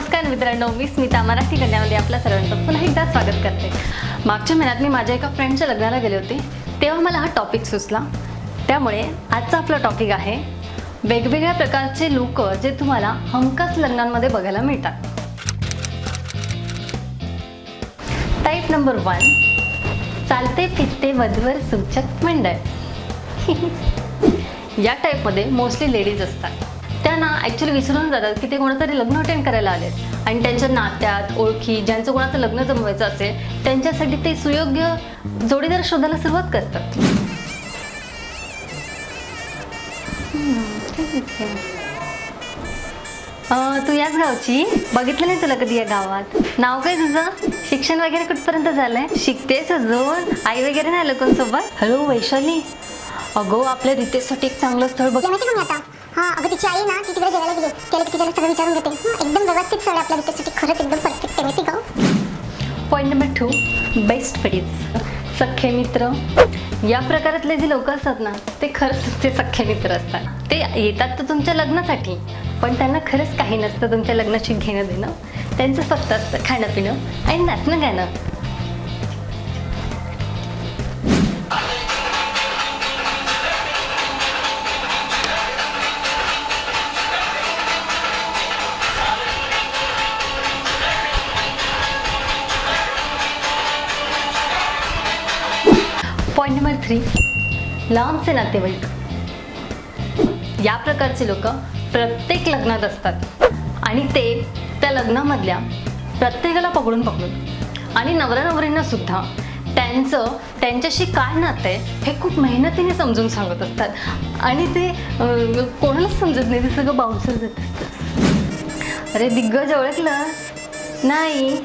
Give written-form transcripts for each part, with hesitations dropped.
नमस्कार मित्रांनो, मी स्मिता मराठी कन्यामध्ये आपल्या सर्वांचं पुन्हा एकदा स्वागत करते. मागच्या महिन्यात मी माझ्या एका फ्रेंडच्या लग्नाला गेले होते, तेव्हा मला हा टॉपिक सुचला. त्यामुळे आजचा आपला टॉपिक आहे वेगवेगळ्या प्रकारचे लोक जे तुम्हाला हमखास लग्नांमध्ये बघायला मिळतात. टाईप नंबर 1, चालते फिरते वधूवर सूचक मंडळ. या टाईपमध्ये मोस्टली लेडीज असतात. त्यांना ॲक्च्युली विसरून जातात की ते कोणातरी लग्न अटेंड करायला आलेत आणि त्यांच्या नात्यात ओळखी ज्यांचं कोणाचं लग्न जमवायचं असेल त्यांच्यासाठी ते सुयोग्य जोडीदार शोधायला सुरुवात करतात. तू याच गावची? बघितलं नाही तुला कधी या गावात? नाव काय तुझं? शिक्षण वगैरे कुठपर्यंत झालंय? शिकतेस अजून? आई वगैरे नाही लोकांसोबत? हॅलो वैशाली, अगो आपल्या रितेशसाठी एक चांगलं स्थळ बघ. हां अगं तिची आई ना ती तिकडे जेवायला गेली, त्याला तिच्याला सगळं विचारून घेते. एकदम व्यवस्थित स्थळ आपल्या रितेशसाठी, खरंच एकदम परफेक्ट आहे. माहिती का? पॉईंट नंबर 2, बेस्ट फ्रेंड्स, सख्खे मित्र. या प्रकारातले जे लोक असतात ना ते खरंच तुमचे सख्खे मित्र असतात. ते येतात तर तुमच्या लग्नासाठी, पण त्यांना खरंच काही नसतं तुमच्या लग्नाशी घेणं देणं. त्यांचं फक्त असतं खाणं पिणं आणि नाचणं गाणं. पॉईंट नंबर 3, लांबचे नातेवाईक. या प्रकारचे लोक प्रत्येक लग्नात असतात आणि ते त्या लग्नामधल्या प्रत्येकाला पकडून आणि नवरा नवरींना सुद्धा त्यांच्याशी काय नातं आहे हे खूप मेहनतीने समजून सांगत असतात आणि ते कोणालाच समजत नाही, ते सगळं बाउन्सर जात असतात. अरे दिग्गज ओळखलं नाही?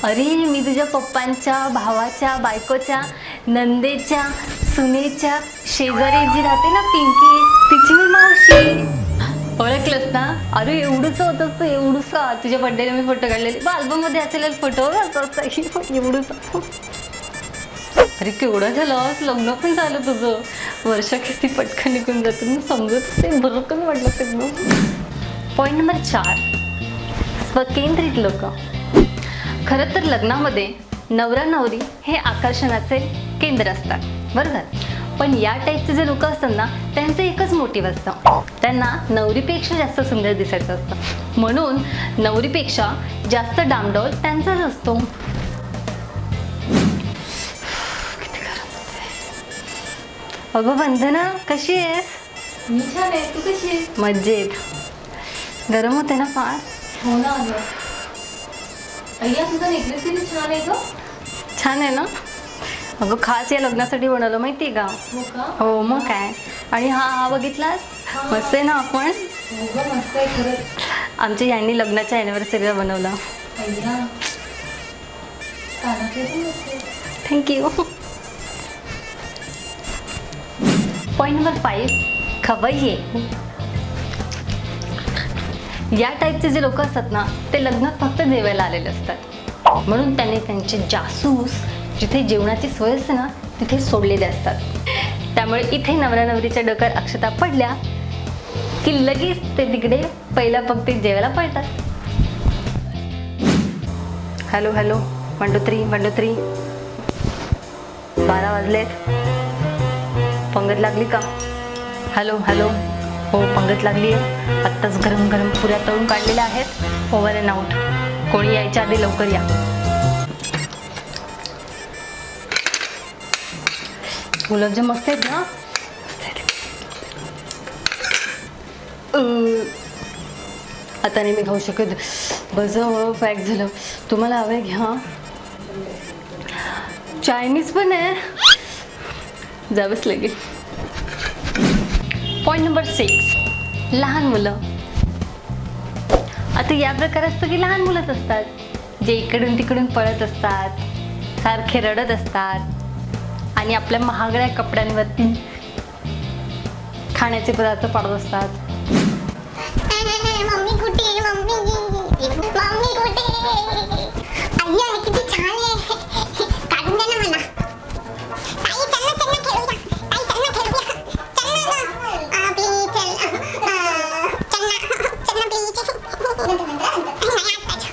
अरे मी तुझ्या पप्पांच्या भावाच्या बायकोच्या नंदेच्या सुनेच्या शेजारी जी राहते ना पिंकी, तिची मी मावशी. ओळखलंस ना? अरे एवढंच होतं तू, एवढूसा. तुझ्या बड्डेला मी फोटो काढलेले, अल्बममध्ये असलेला फोटो एवढूसा. अरे केवढं झालं, लग्न पण झालं तुझं. वर्ष किती पटकन निघून जातं ना, समजत ते बरं पण वाटलं सगळं. पॉईंट नंबर 4, स्वकेंद्रित लोक. खरं तर लग्नामध्ये नवरा नवरी हे आकर्षणाचे केंद्र असतात, बरोबर. पण या टाईपचे जे लोक असतात ना त्यांचं एकच मोटिव्ह असतं, त्यांना नवरीपेक्षा जास्त सुंदर दिसायचं असतं. म्हणून नवरीपेक्षा जास्त डामडौल त्यांचाच असतो. अगं वंदना, कशी आहेस? मी छान आहे, तू कशी आहेस? मजेत. गरम होते ना फार? हो ना. अय्या तुझा नेकलेस किती छान आहे ग. छान आहे ना? अगं खास या लग्नासाठी बनवलं, माहिती आहे का? हो का? हो मग काय. आणि हा बघितलास? मस्त आहे ना? आपण हो ग, मस्त आहे खरंच. आमच्या यांनी लग्नाच्या ॲनिव्हर्सरीला बनवला. अय्या कानातले पण मस्त आहे. थँक्यू. पॉईंट नंबर 5, खवय्ये. या टाईपचे जे लोक असतात ना ते लग्नात फक्त जेवायला आलेले असतात, म्हणून त्यांनी त्यांचे जासूस जिथे जेवणाची सोय असते ना तिथे सोडलेले असतात. त्यामुळे इथे नवरा नवरीच्या डोक्यात अक्षता पडल्या की लगेच ते तिकडे पहिल्या पंक्तीत जेवायला पळतात. Hello hello, 1 2 3 1 2 3. 12 वाजलेत. पंगत लागली का? Hello hello. हो पंगत लागली आहे. आत्ताच गरम गरम पुऱ्या तळून काढलेल्या आहेत. Over and out. कोणी यायच्या आधी लवकर या. गुलाबजाम मस्त आहेत ना? आता नाही मी खाऊ शकत. बस पॅक झालं. तुम्हाला हवं घ्या. चायनीज पण आहे. जावंच लागेल. पॉईंट नंबर 6, लहान मुलं. आता या प्रकार असतं की लहान मुलंच असतात जे इकडून तिकडून पळत असतात, सारखे रडत असतात आणि आपल्या महागड्या कपड्यांवरती खाण्याचे पदार्थ पाडत असतात. मम्मी कुठे? मम्मी कुठे? अय्या किती छान आहे. काढून दे ना मला. ताई चल ना खेळूया. ताई चल ना खेळूया. चल ना प्लीज चल. चल ना प्लीज.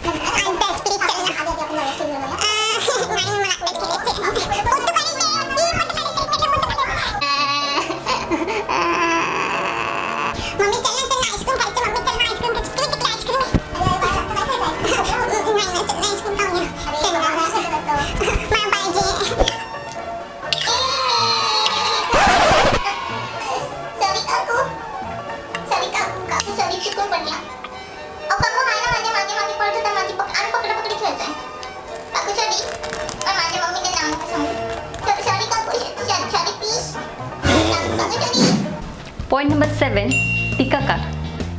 पॉईंट नंबर 7, टीकाकार.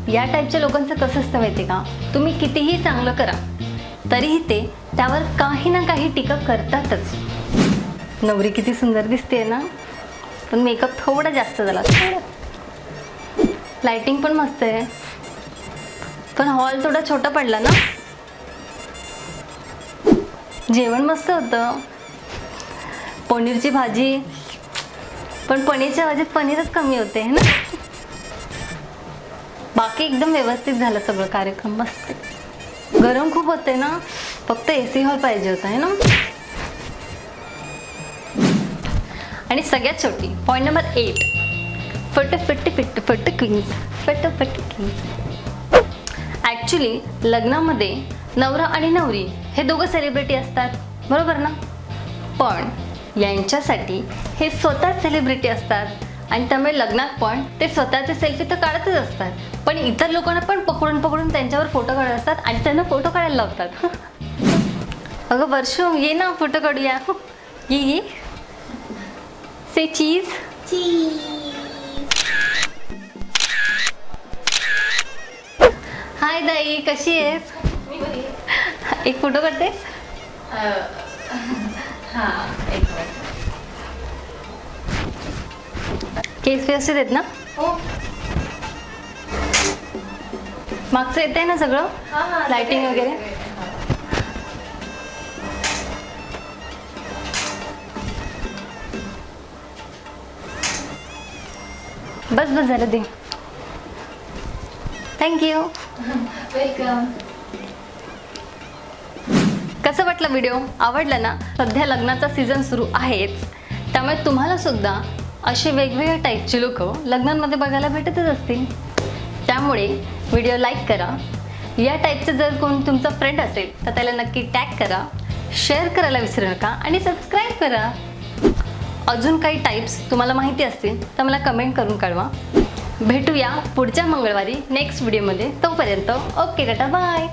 या टाईपच्या लोकांचं कसं असतं माहिती आहे का, तुम्ही कितीही चांगलं करा तरीही ते त्यावर काही ना काही टीका करतातच. नवरी किती सुंदर दिसते ना, पण मेकअप थोडा जास्त झाला, थोडा. लाइटिंग पण मस्त आहे, पण हॉल थोडा छोटा पडला ना. जेवण मस्त होतं, पनीरची भाजी, पण पनीरच्या भाजीत पनीरच कमी होते है ना. बाकी एकदम व्यवस्थित झालं सगळं, कार्यक्रम मस्त. गरम खूप होते ना, फक्त AC हॉल पाहिजे होता है ना. आणि सगळ्यात शेवटी पॉईंट नंबर 8, फट क्वीन्स. ॲक्च्युली लग्नामध्ये नवरा आणि नवरी हे दोघं सेलिब्रिटी असतात, बरोबर ना. पण यांच्यासाठी हे स्वतः सेलिब्रिटी असतात आणि त्यामुळे लग्नात पण ते स्वतःचे सेल्फी तर काढतच असतात, पण इतर लोकांना पण पकडून त्यांच्यावर फोटो काढत असतात आणि त्यांना फोटो काढायला लावतात. अगं वर्षो, ये ना फोटो काढूया. ये से चीज. हाय दाई, कशी आहेस? मी बरी आहे. एक फोटो काढतेस? हां, एक मिनिट. केस व्यवस्थित आहेत ना? हो. मागचं येते ना सगळं, हां, लाइटिंग वगैरे. बस झालं दे. थँक्यू. वेलकम. कसं वाटलं व्हिडिओ? आवडला ना? सध्या लग्नाचा सीझन सुरू आहेच, त्यामुळे तुम्हाला सुद्धा असे वेगवेगळ्या टाईपचे लोक लग्नांमध्ये बघायला भेटतच असतील. त्यामुळे व्हिडिओ लाईक करा. या टाईपचं जर कोण तुमचा फ्रेंड असेल तर त्याला नक्की टॅग करा, शेअर करायला विसरू नका आणि सबस्क्राईब करा. अजून काही टाईप्स तुम्हाला माहिती असतील तर मला कमेंट करून कळवा. भेटूया पुढच्या मंगळवारी नेक्स्ट व्हिडिओमध्ये. तोपर्यंत ओके टाटा, बाय.